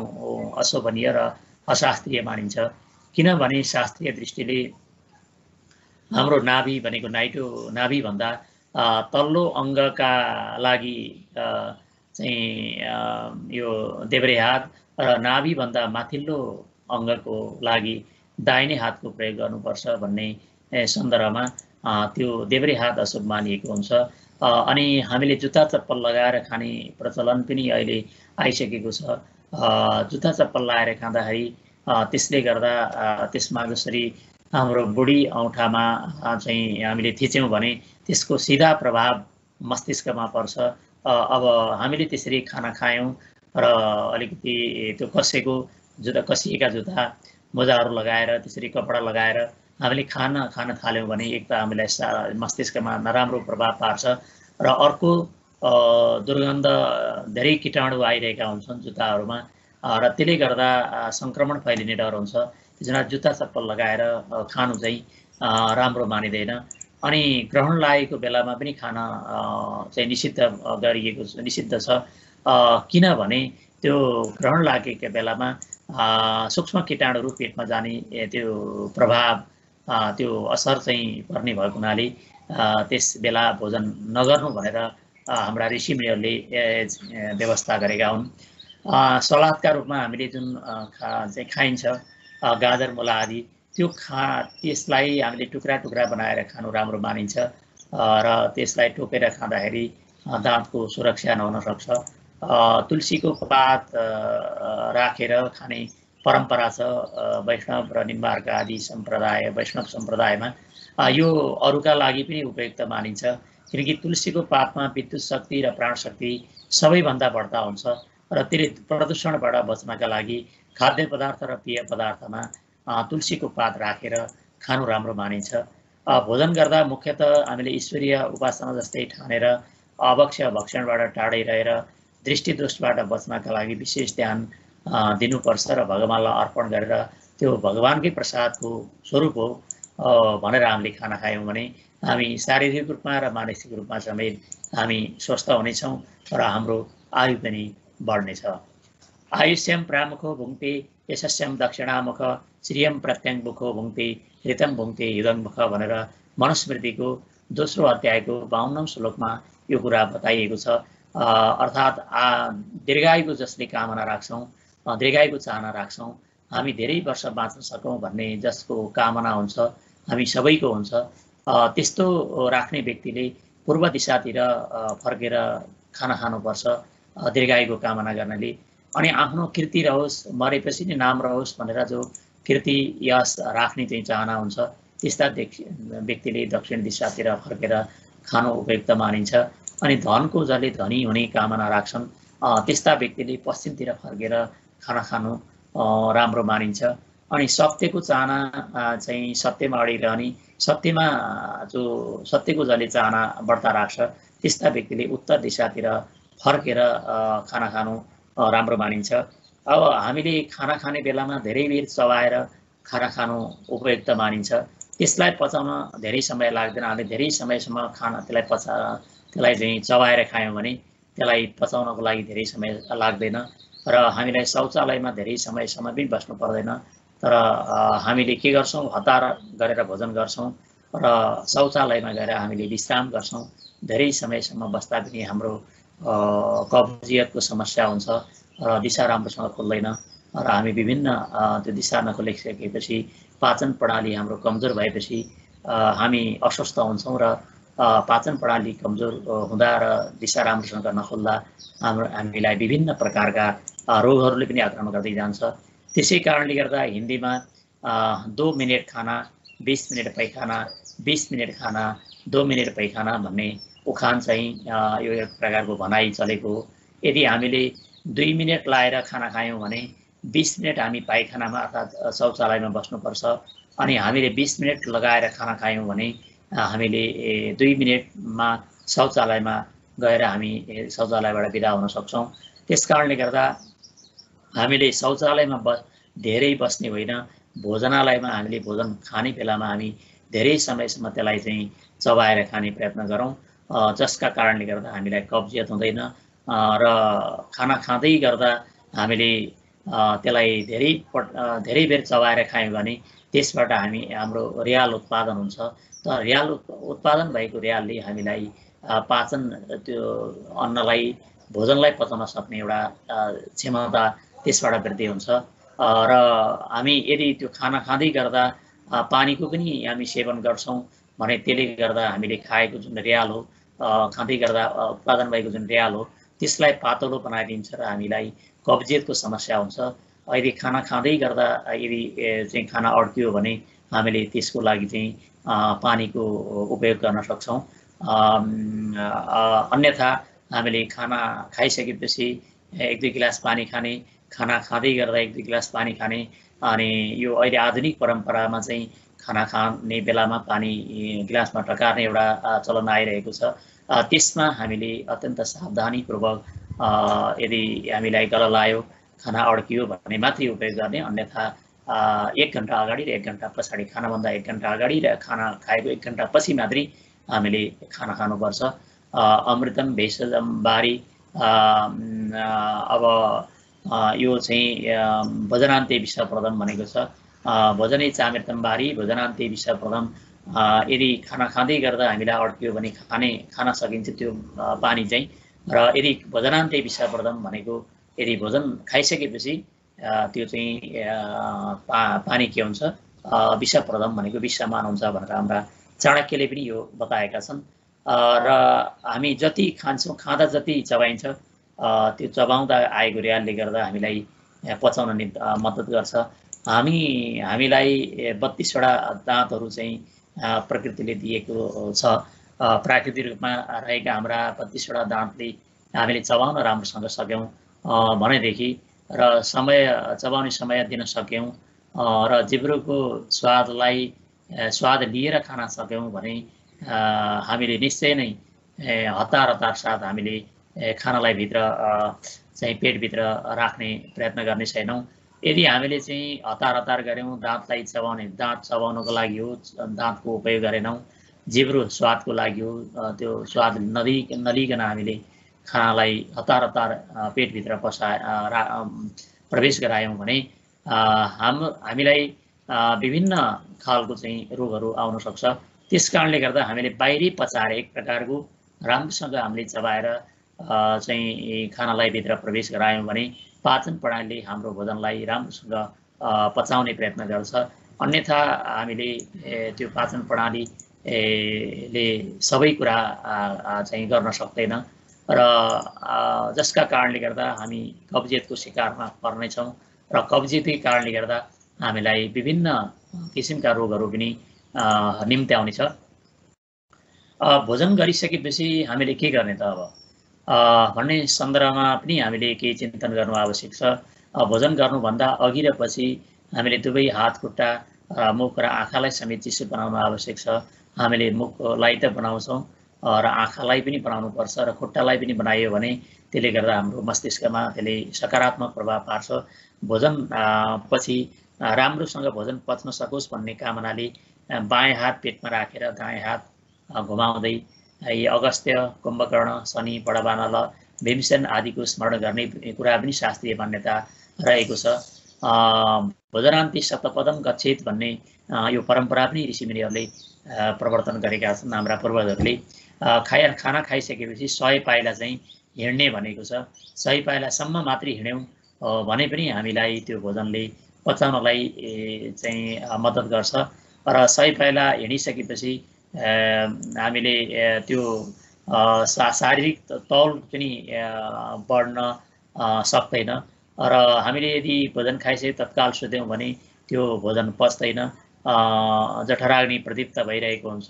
अशोभनीय र अशास्त्रीय मानिन्छ। किनभने शास्त्रीय दृष्टिले हाम्रो नाभि भनेको नाभिभन्दा तल्लो अङ्गका लागि चाहिँ यो देब्रे हात र नाभिभन्दा माथिल्लो अङ्गको लागि दाहिने हातको प्रयोग गर्नुपर्छ भन्ने सन्दर्भमा त्यो देब्रे हात अशुभ मानिएको हुन्छ। अनि हामीले जुत्ता चप्पल लगाएर खाने प्रचलन पनि अहिले आइसकेको छ। जुत्ता चप्पल लगाएर खाँदाखेरि त्यसले गर्दा त्यसमा जसरी हाम्रो बुढी औँठामा चाहिँ हामीले थिच्यौँ भने त्यसको सिधा प्रभाव मस्तिष्कमा पर्छ। अब हामीले त्यसरी खाना खायौँ र अलिकति त्यो कसिएका जुत्ता मोजाहरू लगाएर त्यसरी कपडा लगाएर हामीले खाना थाल्यौँ भने एक त हामीलाई मस्तिष्कमा नराम्रो प्रभाव पार्छ र अर्को दुर्गन्ध धेरै कीटाणु आइरहेका हुन्छन् जुत्ताहरूमा र त्यसले गर्दा सङ्क्रमण फैलिने डर हुन्छ। त्यसमा जुत्ता चप्पल लगाएर खानु चाहिँ राम्रो मानिँदैन। अनि ग्रहण लागेको बेलामा पनि खाना चाहिँ निषिद्ध छ। किनभने त्यो ग्रहण लागेको बेलामा सूक्ष्म कीटाणुहरू पेटमा जाने त्यो प्रभाव त्यो असर चाहिँ पर्ने भएको हुनाले त्यस बेला भोजन नगर्नु भनेर हाम्रा ऋषिमुनिहरूले व्यवस्था गरेका हुन्। सलादका रूपमा हामीले जुन चाहिँ खाइन्छ गाजर मुला आदि त्यसलाई हामीले टुक्रा बनाएर खानु राम्रो मानिन्छ र त्यसलाई टोकेर खाँदाखेरि दाँतको सुरक्षा नहुन सक्छ। तुलसीको पात राखेर खाने परम्परा छ वैष्णव र निम्बार्क आदि वैष्णव सम्प्रदायमा। यो अरूका लागि पनि उपयुक्त मानिन्छ किनकि तुलसीको पातमा विद्युत शक्ति र प्राण शक्ति सबैभन्दा बढ्ता हुन्छ र त्यसले प्रदूषणबाट बच्नका लागि खाद्य पदार्थ र पेय पदार्थमा तुलसीको पात राखेर खानु राम्रो मानिन्छ। भोजन गर्दा मुख्यतः हामीले ईश्वरीय उपासना जस्तै ठानेर अभक्ष्य भक्षणबाट टाढै रहेर दृष्टिदोषबाट बच्नका लागि विशेष ध्यान दिनुपर्छ र भगवानलाई अर्पण गरेर त्यो भगवानकै प्रसादको स्वरूप हो भनेर हामीले खाना खायौँ भने हामी शारीरिक रूपमा र मानसिक रूपमा समेत हामी स्वस्थ हुनेछौँ र हाम्रो आयु पनि बढ्नेछ। आयुष्यम प्रामुखो भुङ्क्ते यशस्यम दक्षिणामुख श्रियम प्रत्यङ्मुखो भुङ्क्ते ऋतम भुङ्क्ते युदङ्मुख भनेर मनुस्मृतिको दोस्रो अध्यायको 52औं श्लोकमा यो कुरा बताइएको छ। अर्थात् दीर्घायुको जसले कामना राख्छौँ दीर्घायुको चाहना राख्छौँ हामी धेरै वर्ष बाँच्न सकौँ भन्ने जसको कामना हुन्छ हामी सबैको हुन्छ। त्यस्तो राख्ने व्यक्तिले पूर्व दिशातिर फर्केर खाना खानुपर्छ दीर्घायुको कामना गर्नाले। अनि आफ्नो कीर्ति रहोस् मरेपछि नै नाम रहोस् भनेर जो कीर्ति यश राख्ने चाहिँ चाहना हुन्छ त्यस्ता व्यक्तिले दक्षिण दिशातिर फर्केर खानु उपयुक्त मानिन्छ। अनि धनको जसले धनी हुने कामना राख्छन् त्यस्ता व्यक्तिले पश्चिमतिर फर्केर खाना खानु राम्रो मानिन्छ। अनि सत्यको चाहना चाहिँ सत्यमा अडिरहने सत्यमा जो सत्यको जसले चाहना बढ्ता राख्छ त्यस्ता व्यक्तिले उत्तर दिशातिर फर्केर खाना खानु राम्रो मानिन्छ। अब हामीले खाना खाने बेलामा धेरै बेर चबाएर खाना खानु उपयुक्त मानिन्छ। त्यसलाई पचाउन धेरै समय लाग्दैन। हामीले धेरै समयसम्म त्यसलाई चाहिँ चबाएर खायौँ भने त्यसलाई पचाउनको लागि धेरै समय लाग्दैन र हामीलाई शौचालयमा धेरै समयसम्म पनि बस्नु पर्दैन। तर हामीले के गर्छौँ हतार गरेर भोजन गर्छौँ र शौचालयमा गएर हामीले विश्राम गर्छौँ। धेरै समयसम्म बस्दा पनि हाम्रो कब्जियतको समस्या हुन्छ र दिशा राम्रोसँग खुल्दैन र हामी विभिन्न त्यो दिशा नखुलिसकेपछि पाचन प्रणाली हाम्रो कमजोर भएपछि हामी अस्वस्थ हुन्छौँ र पाचन प्रणाली कमजोर हुँदा र दिशा राम्रोसँग नखोल्दा हामीलाई विभिन्न प्रकारका रोगहरूले पनि आक्रमण गर्दै जान्छ। त्यसै कारणले गर्दा हिन्दीमा 2 मिनट खाना 20 मिनट पैखाना 20 मिनट खाना 2 मिनट पैखाना भन्ने उखान चाहिँ यो एक प्रकारको भनाइ चलेको हो। यदि हामीले 2 मिनट लाएर खाना खायौँ भने 20 मिनट हामी पाइखानामा अर्थात् शौचालयमा बस्नुपर्छ। अनि हामीले 20 मिनट लगाएर खाना खायौँ भने हामीले 2 मिनटमा शौचालयमा गएर हामी शौचालयबाट बिदा हुन सक्छौँ। त्यसकारणले गर्दा हामीले शौचालयमा धेरै बस्ने होइन, भोजनालयमा हामीले भोजन खाने बेलामा हामी धेरै समयसम्म त्यसलाई चाहिँ चबाएर खाने प्रयत्न गरौँ, जसका कारणले गर्दा हामीलाई कब्जियत हुँदैन र खाना खाँदै गर्दा हामीले त्यसलाई धेरै बेर चबाएर खायौँ भने त्यसबाट हाम्रो रियाल उत्पादन हुन्छ। त रियाल उत्पादन भएको रियालले हामीलाई पाचन त्यो अन्नलाई भोजनलाई पचाउन सक्ने एउटा क्षमता त्यसबाट वृद्धि हुन्छ। र हामी यदि त्यो खाना खाँदै गर्दा पानीको पनि हामी सेवन गर्छौँ भने त्यसले गर्दा हामीले खाएको जुन रियाल हो, खाँदै गर्दा उत्पादन भएको जुन रियाल हो त्यसलाई पातलो बनाइदिन्छ र हामीलाई कब्जियतको समस्या हुन्छ। यदि खाना खाँदै गर्दा यदि चाहिँ खाना अड्कियो भने हामीले त्यसको लागि चाहिँ पानीको उपयोग गर्न सक्छौँ। अन्यथा हामीले खाना खाइसकेपछि 1-2 गिलास पानी खाने, खाना खाँदै गर्दा 1-2 गिलास पानी खाने, अनि यो अहिले आधुनिक परम्परामा चाहिँ खाना खाने बेलामा पानी गिलासमा टकार्ने एउटा चलन आइरहेको छ। त्यसमा हामीले अत्यन्त सावधानीपूर्वक यदि हामीलाई गला लाग्यो, खाना अड्कियो भने मात्रै उपयोग गर्ने, अन्यथा 1 घन्टा अगाडि र 1 घन्टा पछाडि, खानाभन्दा 1 घन्टा अगाडि र खाना खाएको 1 घन्टा पछि मात्रै हामीले खाना खानुपर्छ। अमृतम भेषजम बारी अब यो चाहिँ भोजनान्ते विषप्रदम भनेको छ। भोजनै चामृतम बारी भोजनान्ते विषप्रदम। यदि खाना खाँदै गर्दा हामीलाई अड्कियो भने खान सकिन्छ त्यो पानी चाहिँ। र यदि भोजनान्ते विषप्रदम भनेको यदि भोजन खाइसकेपछि त्यो चाहिँ पानी के हुन्छ, विषप्रदम भनेको विषमान हुन्छ भनेर हाम्रा चाणक्यले पनि यो बताएका छन्। र हामी जति खान्छौँ, खाँदा जति चबाइन्छ त्यो चबाउँदा आएको रियालले गर्दा हामीलाई पचाउन मद्दत गर्छ। हामीलाई 32वटा दाँतहरू चाहिँ प्रकृतिले दिएको छ। प्राकृतिक रूपमा रहेका हाम्रा 32वटा दाँतले हामीले चबाउन राम्रोसँग सक्यौँ भनेदेखि र चबाउने समय दिन सक्यौँ र जिब्रोको स्वाद लिएर खान सक्यौँ भने हामीले निश्चय नै हतार साथ हामीले खानालाई भित्र चाहिँ पेटभित्र राख्ने प्रयत्न गर्ने छैनौँ। यदि हामीले चाहिँ हतार गऱ्यौँ, दाँत चबाउनको लागि हो, दाँतको उपयोग गरेनौँ, जिब्रो स्वादको लागि हो, त्यो स्वाद नलिकन हामीले खानालाई हतार पेटभित्र प्रवेश गरायौँ भने हामीलाई विभिन्न खालको चाहिँ रोगहरू आउन सक्छ। त्यस कारणले गर्दा हामीले बाहिरी पचाएर एक प्रकारको राम्रोसँग हामीले चबाएर चाहिँ खानालाई भित्र प्रवेश गरायौँ भने पाचन प्रणालीले हाम्रो भोजनलाई राम्रोसँग पचाउने प्रयत्न गर्छ। अन्यथा हामीले त्यो पाचन प्रणालीले सबै कुरा चाहिँ गर्न सक्दैन र जसका कारणले गर्दा हामी कब्जियतको शिकारमा पर्नेछौँ र कब्जियतकै कारणले गर्दा हामीलाई विभिन्न किसिमका रोगहरू पनि निम्त्याउनेछ। भोजन गरिसकेपछि हामीले के गर्ने त अब भन्ने सन्दर्भमा पनि हामीले केही चिन्तन गर्नु आवश्यक छ। भोजन गर्नुभन्दा अघि र पछि हामीले दुवै हात खुट्टा मुख र आँखालाई समेत चिसो बनाउनु आवश्यक छ। हामीले मुखलाई त बनाउँछौँ र आँखालाई पनि बनाउनुपर्छ र खुट्टालाई पनि बनाइयो भने त्यसले गर्दा हाम्रो मस्तिष्कमा त्यसले सकारात्मक प्रभाव पार्छ। भोजन पछि राम्रोसँग भोजन पच्न सकोस् भन्ने कामनाले बायाँ हात पेटमा राखेर दायाँ हात घुमाउँदै अगस्त्य, कुम्भकर्ण, शनि, बडबानल, भीमसेन आदिको स्मरण गर्ने कुरा पनि शास्त्रीय मान्यता रहेको छ। भोजनान्ते शतपदम गच्छेत भन्ने यो परम्परा पनि ऋषिमुनिहरूले प्रवर्तन गरेका छन्। हाम्रा पूर्वजहरूले खाना खाइसकेपछि 100 पाइला चाहिँ हिँड्ने भनेको छ। 100 पाइलासम्म मात्रै हिँड्यौँ भने पनि हामीलाई त्यो भोजनले पचाउनलाई चाहिँ मद्दत गर्छ। र 100 पाइला हिँडिसकेपछि हामीले त्यो शारीरिक तौल पनि बढ्न सक्दैन र हामीले यदि भोजन खाइसके तत्काल सुत्यौँ भने त्यो भोजन पच्दैन, जठराग्नि प्रदीप्त भइरहेको हुन्छ।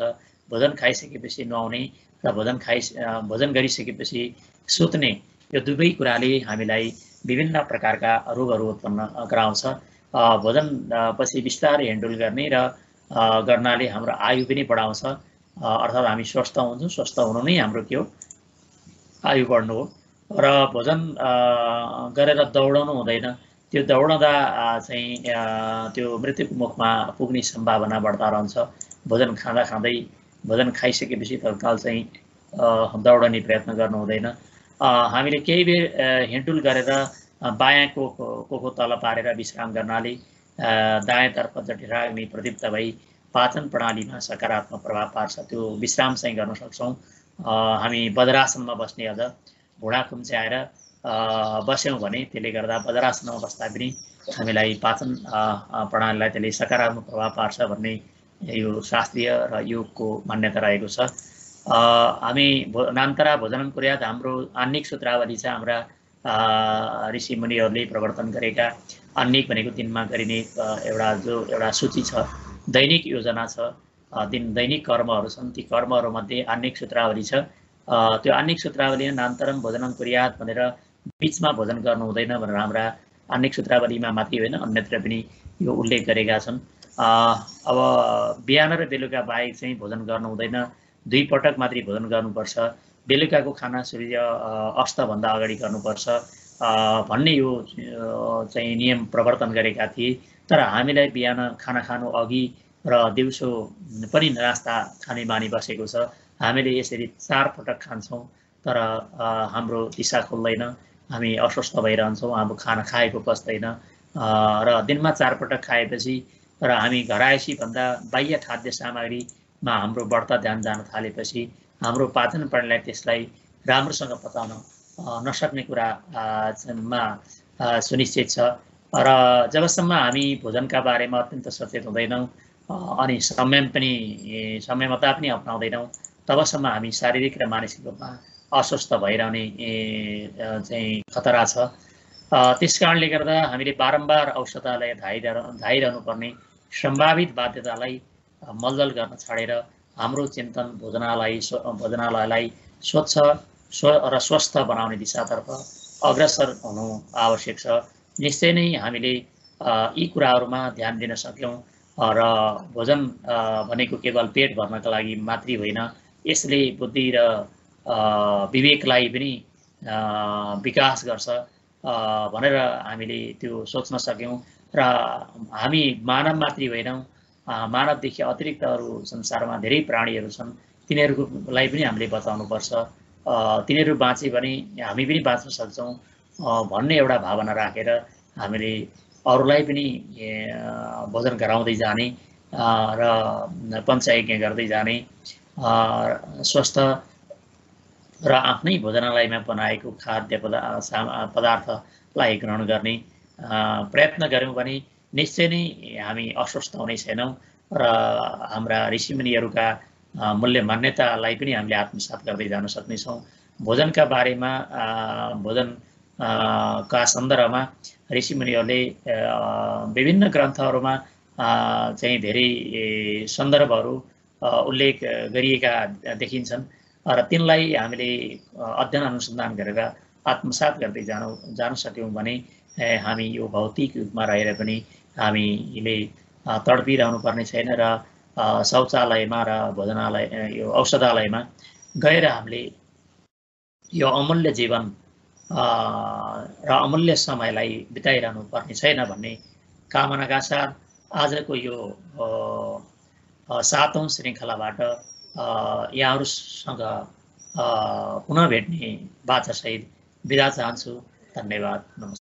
भोजन खाइसकेपछि नुहाउने र भोजन गरिसकेपछि सुत्ने यो दुवै कुराले हामीलाई विभिन्न प्रकारका रोगहरू उत्पन्न गराउँछ। भोजन पछि बिस्तारै हिँडडुल गर्ने र गर्नाले हाम्रो आयु पनि बढाउँछ, अर्थात् हामी स्वस्थ हुन्छौँ। स्वस्थ हुनु नै हाम्रो के हो, आयु बढ्नु हो। र भोजन गरेर दौडनु हुँदैन, त्यो दौडँदा चाहिँ त्यो मृत्युको मुखमा पुग्ने सम्भावना बढ्ता रहन्छ। भोजन भोजन खाइसकेपछि तत्काल चाहिँ दौडने प्रयत्न गर्नु हुँदैन। हामीले केही बेर हिँडडुल गरेर बायाँ कोखो तल पारेर विश्राम गर्नाले दायाँतर्फ जठराग्नि प्रदीप्त भई पाचन प्रणालीमा सकारात्मक प्रभाव पार्छ। त्यो विश्राम चाहिँ गर्न सक्छौँ। हामी वज्रासनमा बस्ने अझ भुँडा खुम्च्याएर बस्यौँ भने त्यसले गर्दा वज्रासनमा बस्दा पनि हामीलाई पाचन प्रणालीलाई त्यसले सकारात्मक प्रभाव पार्छ भन्ने यो शास्त्रीय र योगको मान्यता रहेको छ। हामी नान्तरा भोजनं कुर्यात् हाम्रो आह्निक सूत्रावली छ। हाम्रा ऋषि मुनिहरूले प्रवर्तन गरेका आह्निक भनेको दिनमा गरिने एउटा सूची छ, दैनिक योजना छ, दैनिक कर्महरू छन्। ती कर्महरूमध्ये आह्निक सूत्रावली छ। त्यो आह्निक सूत्रावलीमा नान्तरम भोजनं कुर्यात् भनेर बिचमा भोजन गर्नु हुँदैन भनेर हाम्रा आह्निक सूत्रावलीमा मात्रै होइन अन्यत्र पनि यो उल्लेख गरेका छन्। अब बिहान र बेलुका बाहेक चाहिँ भोजन गर्नु हुँदैन, 2 पटक मात्रै भोजन गर्नुपर्छ। बेलुकाको खाना सूर्य अस्तभन्दा अगाडि गर्नुपर्छ भन्ने यो चाहिँ नियम प्रवर्तन गरेका थिए। तर हामीलाई बिहान खाना खानु अघि र दिउँसो पनि नास्ता खाने बानी बसेको छ। हामीले यसरी 4 पटक खान्छौँ तर हाम्रो दिशा खोल्दैन, हामी अस्वस्थ भइरहन्छौँ, हाम्रो खाना खाएको पच्दैन। र दिनमा 4 पटक खाएपछि र हामी घरायसी भन्दा बाह्य खाद्य सामग्रीमा हाम्रो बढ्ता ध्यान जान थालेपछि हाम्रो पाचन प्रणालीलाई त्यसलाई राम्रोसँग पचाउन नसक्ने कुरामा सुनिश्चित छ। र जबसम्म हामी भोजनका बारेमा अत्यन्त सचेत हुँदैनौँ अनि संयमता पनि अपनाउँदैनौँ तबसम्म हामी शारीरिक र मानसिक रूपमा अस्वस्थ भइरहने चाहिँ खतरा छ। त्यस कारणले गर्दा हामीले बारम्बार औषधालय धाइरहनु पर्ने सम्भावित बाध्यतालाई मलजल गर्न छाडेर हाम्रो चिन्तन भोजनालयलाई स्वच्छ र स्वस्थ बनाउने दिशातर्फ अग्रसर हुनु आवश्यक छ। निश्चय नै हामीले यी कुराहरूमा ध्यान दिन सक्यौँ र भोजन भनेको केवल पेट भर्नका लागि मात्रै होइन, यसले बुद्धि र विवेकलाई पनि विकास गर्छ भनेर हामीले त्यो सोच्न सक्यौँ। र हामी मानव मात्रै होइनौँ, मानवदेखि अतिरिक्त अरू संसारमा धेरै प्राणीहरू छन्, तिनीहरूलाई पनि हामीले बचाउनुपर्छ। तिनीहरू बाँचे भने हामी पनि बाँच्न सक्छौँ भन्ने एउटा भावना राखेर हामीले अरूलाई पनि भोजन गराउँदै जाने र पञ्चयज्ञ गर्दै जाने, स्वस्थ र आफ्नै भोजनालयमा बनाएको खाद्य पदार्थलाई ग्रहण गर्ने प्रयत्न गऱ्यौँ भने निश्चय नै हामी अस्वस्थ हुने छैनौँ र हाम्रा ऋषिमुनिहरूका मूल्य मान्यतालाई पनि हामीले आत्मसात गर्दै जान सक्नेछौँ। भोजनका बारेमा भोजनका सन्दर्भमा ऋषिमुनिहरूले विभिन्न ग्रन्थहरूमा चाहिँ धेरै सन्दर्भहरू उल्लेख गरिएका देखिन्छन् र तिनलाई हामीले अध्ययन अनुसन्धान गरेर आत्मसात गर्दै जान सक्यौँ भने हामी यो भौतिक युगमा रहेर पनि हामीले तडपिरहनु पर्ने छैन र शौचालयमा र भोजनालय यो औषधालयमा गएर हामीले यो अमूल्य जीवन र अमूल्य समयलाई बिताइरहनु पर्ने छैन भन्ने कामनाका साथ आजको यो 7औं श्रृङ्खलाबाट यहाँहरूसँग पुनः भेट्ने बाचासहित बिदा चाहन्छु। धन्यवाद, नमस्कार।